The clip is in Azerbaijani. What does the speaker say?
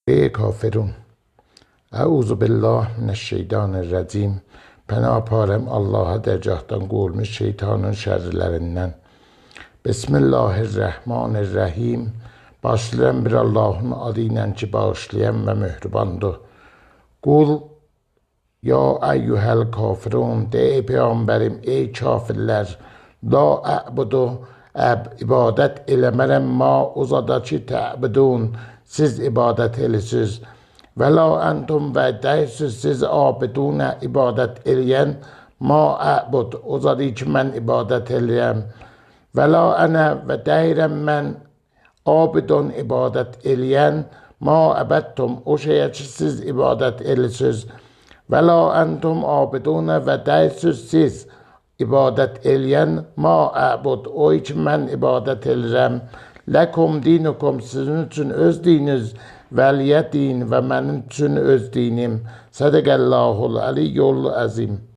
ای kafirun. Euzu billah mineşşeytanirracim. Pənah parəm Allaha dərgahdan qovulmuş şeytanın şərrlərindən. Bismillahirrahmanirrahim. Başlayan bir Allahın adı ilə ki, bağışlayan və mehribandır. Qul ya eyyuhel kafirun. De ey peyğəmbərim, ey kafirlər. La əbudu. İbadət eləmərəm ma uzada ki təbudun. Siz ibadət elisiz. Və la əntum və deysiz siz abidunə ibadət eləyən ma əbud. Uzadı ki mən ibadət eləyəm. Və la ənə və deyirəm mən abidun ibadət eləyən ma əbədtum. O şeyə ki siz ibadət elisiz. Və la əntum abidunə və deysiz siz ibadət eləyən ma əbud. O ki mən ibadət eləyəm. Ləkum dinukum, sizin üçün öz dininiz, vəliyə din və mənim üçün öz dinim. Sədəqəllahul əliyyul əzim.